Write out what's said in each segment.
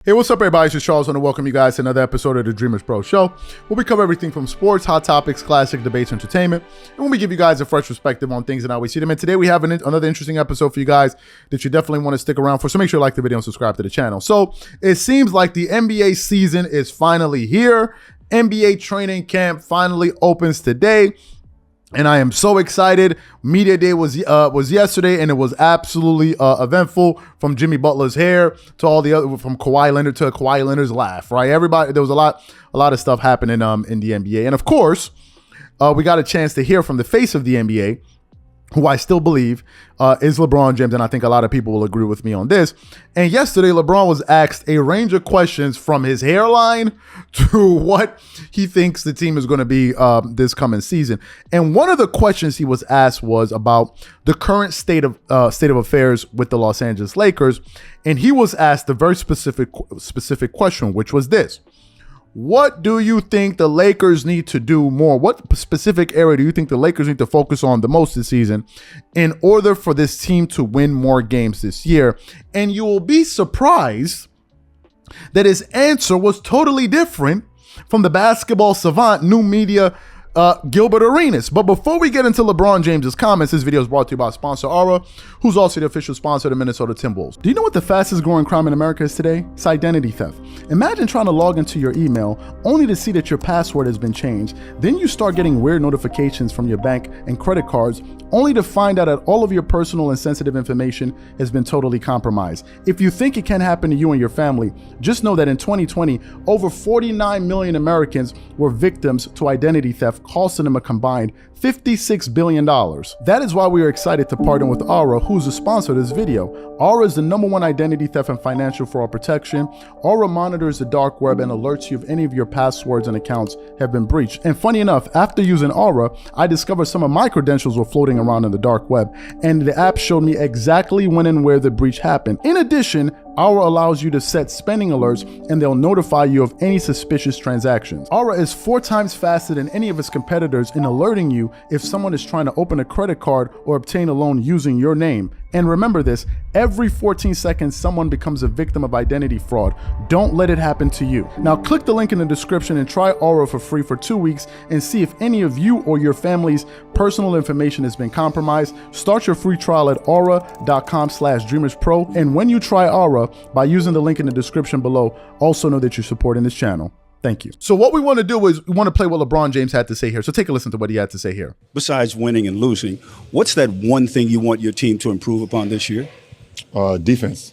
Hey, what's up, everybody? It's Charles. I want to welcome you guys to another episode of the Dreamerspro Show, where we cover everything from sports, hot topics, classic debates, entertainment, and when we give you guys a fresh perspective on things and how we see them. And today we have another interesting episode for you guys that you definitely want to stick around for. So make sure you like the video and subscribe to the channel. So it seems like the NBA season is finally here. NBA training camp finally opens today. And I am so excited. Media day was yesterday, and it was absolutely eventful. From Jimmy Butler's hair to all the other, from Kawhi Leonard to Kawhi Leonard's laugh. Right, everybody. There was a lot of stuff happening in the NBA, and of course, we got a chance to hear from the face of the NBA, who I still believe is LeBron James, and I think a lot of people will agree with me on this. And yesterday, LeBron was asked a range of questions from his hairline to what he thinks the team is going to be this coming season. And one of the questions he was asked was about the current state of affairs with the Los Angeles Lakers, and he was asked a very specific question, which was this: what do you think the Lakers need to do more? What specific area do you think the Lakers need to focus on the most this season in order for this team to win more games this year? And you will be surprised that his answer was totally different from the basketball savant, new media, Gilbert Arenas. But before we get into LeBron James's comments, this video is brought to you by sponsor Aura, who's also the official sponsor of the Minnesota Timberwolves. Do you know what the fastest growing crime in America is today? It's identity theft. Imagine trying to log into your email only to see that your password has been changed. Then you start getting weird notifications from your bank and credit cards, only to find out that all of your personal and sensitive information has been totally compromised. If you think it can happen to you and your family, just know that in 2020, over 49 million Americans were victims to identity theft, costing them a combined $56 billion. That is why we are excited to partner with Aura, who's the sponsor of this video. Aura is the #1 identity theft and financial fraud protection. Aura monitors the dark web and alerts you if any of your passwords and accounts have been breached. And funny enough, after using Aura, I discovered some of my credentials were floating around in the dark web, and the app showed me exactly when and where the breach happened. In addition, Aura allows you to set spending alerts, and they'll notify you of any suspicious transactions. Aura is 4 times faster than any of its competitors in alerting you if someone is trying to open a credit card or obtain a loan using your name. And remember this, every 14 seconds, someone becomes a victim of identity fraud. Don't let it happen to you. Now click the link in the description and try Aura for free for 2 weeks and see if any of you or your family's personal information has been compromised. Start your free trial at aura.com/dreamerspro. And when you try Aura, by using the link in the description below, also know that you're supporting this channel. Thank you. So what we want to do is we want to play what LeBron James had to say here. So take a listen to what he had to say here. Besides winning and losing, what's that one thing you want your team to improve upon this year? Defense.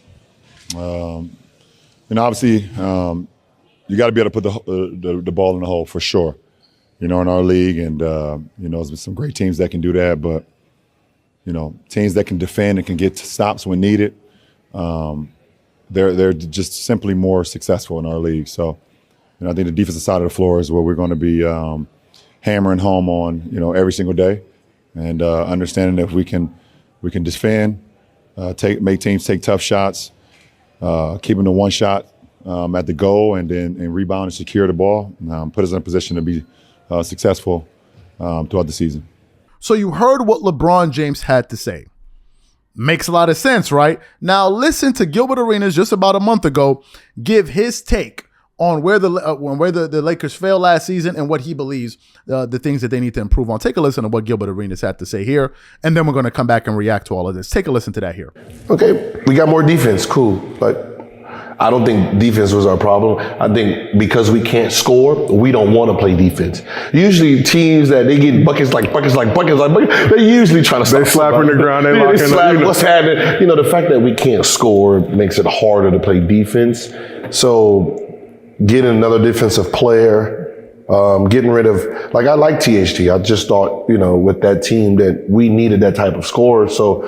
Obviously, you got to be able to put the ball in the hole for sure. In our league, and there's been some great teams that can do that, but teams that can defend and can get stops when needed, they're just simply more successful in our league. So. I think the defensive side of the floor is where we're going to be hammering home on, every single day, and understanding that if we can defend, make teams take tough shots, keep them to one shot at the goal, and then rebound and secure the ball, put us in a position to be successful throughout the season. So you heard what LeBron James had to say. Makes a lot of sense, right? Now listen to Gilbert Arenas just about a month ago give his take on where the Lakers failed last season and what he believes the things that they need to improve on. Take a listen to what Gilbert Arenas had to say here, and then we're going to come back and react to all of this. Take a listen to that here. Okay, we got more defense, cool. But I don't think defense was our problem. I think because we can't score, we don't want to play defense. Usually teams that they get buckets, they usually trying to stop. They slap in the ground, they slap, what's happening? The fact that we can't score makes it harder to play defense. So getting another defensive player, getting rid of, I like THT. I just thought, with that team that we needed that type of scorer. So,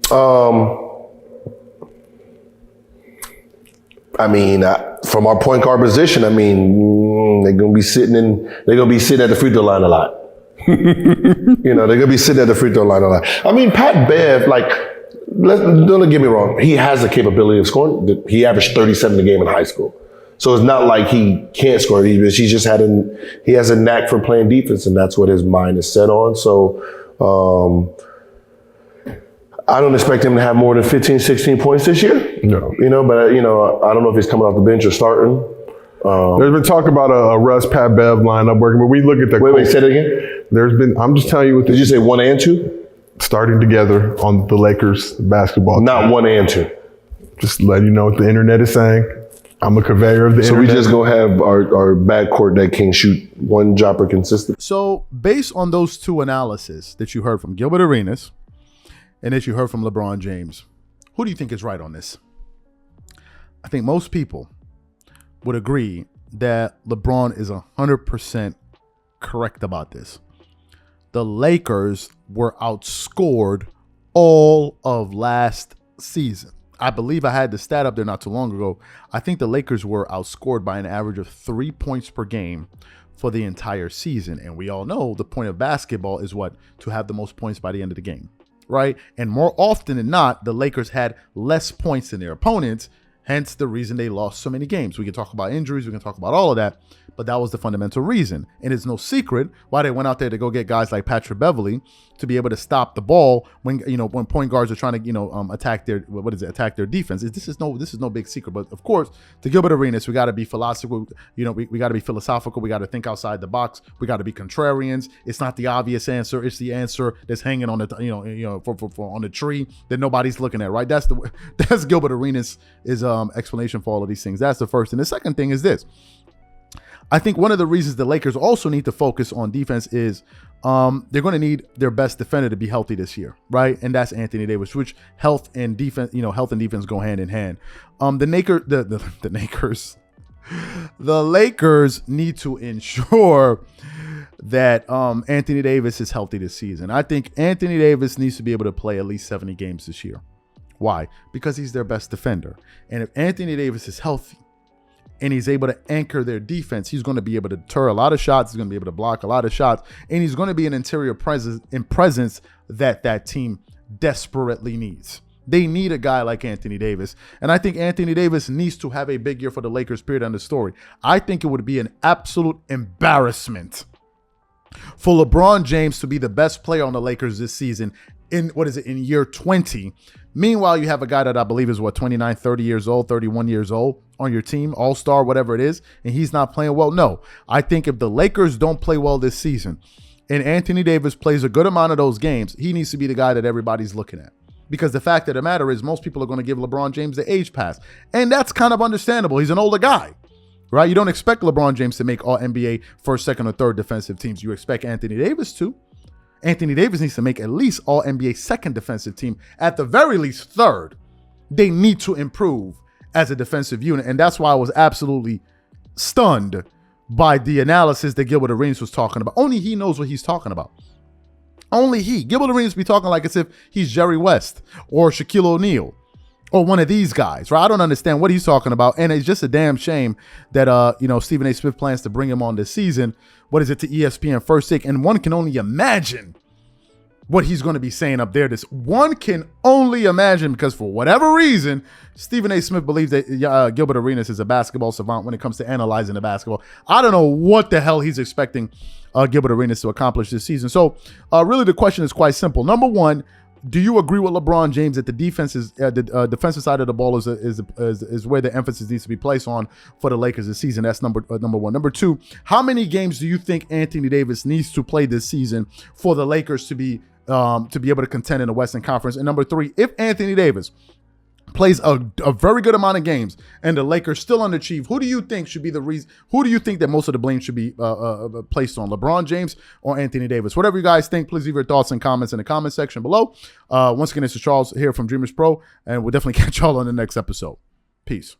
from our point guard position, they're gonna be sitting at the free throw line a lot. They're gonna be sitting at the free throw line a lot. Pat Bev, don't get me wrong, he has the capability of scoring. He averaged 37 a game in high school. So it's not like he can't score. He just he has a knack for playing defense, and that's what his mind is set on. So I don't expect him to have more than 15, 16 points this year. No. But I don't know if he's coming off the bench or starting. There's been talk about a Russ, Pat Bev lineup working, but we look at the Wait, say that again? I'm just telling you what Did you say 1 and 2? starting together on the Lakers basketball Not team. 1 and 2. Just letting you know what the internet is saying. I'm a conveyor of the So internet. we just gonna have our backcourt that can shoot one dropper consistent. So based on those two analyses that you heard from Gilbert Arenas and that you heard from LeBron James, who do you think is right on this? I think most people would agree that LeBron is 100% correct about this. The Lakers were outscored all of last season. I believe I had the stat up there not too long ago. I think the Lakers were outscored by an average of 3 points per game for the entire season. And we all know the point of basketball is what? To have the most points by the end of the game, right? And more often than not, the Lakers had less points than their opponents, hence the reason they lost so many games. We can talk about injuries, we can talk about all of that, but that was the fundamental reason. And it's no secret why they went out there to go get guys like Patrick Beverley to be able to stop the ball when point guards are trying to attack their defense. This is no big secret. But of course, to Gilbert Arenas, we got to be philosophical. We got to be philosophical. We got to think outside the box. We got to be contrarians. It's not the obvious answer. It's the answer that's hanging on the on the tree that nobody's looking at. Right? That's Gilbert Arenas' explanation for all of these things. That's the first. And the second thing is this. I think one of the reasons the Lakers also need to focus on defense is they're going to need their best defender to be healthy this year, right? And that's Anthony Davis, which health and defense go hand in hand. The Lakers need to ensure that Anthony Davis is healthy this season. I think Anthony Davis needs to be able to play at least 70 games this year. Why? Because he's their best defender. And if Anthony Davis is healthy, and he's able to anchor their defense, he's going to be able to deter a lot of shots. He's going to be able to block a lot of shots. And he's going to be an interior presence that team desperately needs. They need a guy like Anthony Davis. And I think Anthony Davis needs to have a big year for the Lakers, period, end of story. I think it would be an absolute embarrassment for LeBron James to be the best player on the Lakers this season in year 20. Meanwhile, you have a guy that I believe is 29, 30 years old, 31 years old on your team, all-star, whatever it is, and he's not playing well. No, I think if the Lakers don't play well this season and Anthony Davis plays a good amount of those games, he needs to be the guy that everybody's looking at. Because the fact of the matter is most people are going to give LeBron James the age pass. And that's kind of understandable. He's an older guy, right? You don't expect LeBron James to make all NBA first, second, or third defensive teams. You expect Anthony Davis to. Anthony Davis needs to make at least all NBA second defensive team, at the very least third. They need to improve as a defensive unit. And that's why I was absolutely stunned by the analysis that Gilbert Arenas was talking about. Only he knows what he's talking about. Only he. Gilbert Arenas be talking like as if he's Jerry West or Shaquille O'Neal or one of these guys, right? I don't understand what he's talking about. And it's just a damn shame that, Stephen A. Smith plans to bring him on this season. What is it, to ESPN First Take? And one can only imagine what he's going to be saying up there. This one can only imagine, because for whatever reason, Stephen A. Smith believes that Gilbert Arenas is a basketball savant when it comes to analyzing the basketball. I don't know what the hell he's expecting Gilbert Arenas to accomplish this season. So really the question is quite simple. Number one, do you agree with LeBron James that the defensive side of the ball is where the emphasis needs to be placed on for the Lakers this season? That's number one. Number two, how many games do you think Anthony Davis needs to play this season for the Lakers to be able to contend in the Western Conference? And number three, if Anthony Davis plays a very good amount of games and the Lakers still underachieve, who do you think should be the reason? Who do you think that most of the blame should be placed on, LeBron James or Anthony Davis? Whatever you guys think, please leave your thoughts and comments in the comment section below. Once again, this is Charles here from Dreamerspro, and we'll definitely catch y'all on the next episode. Peace.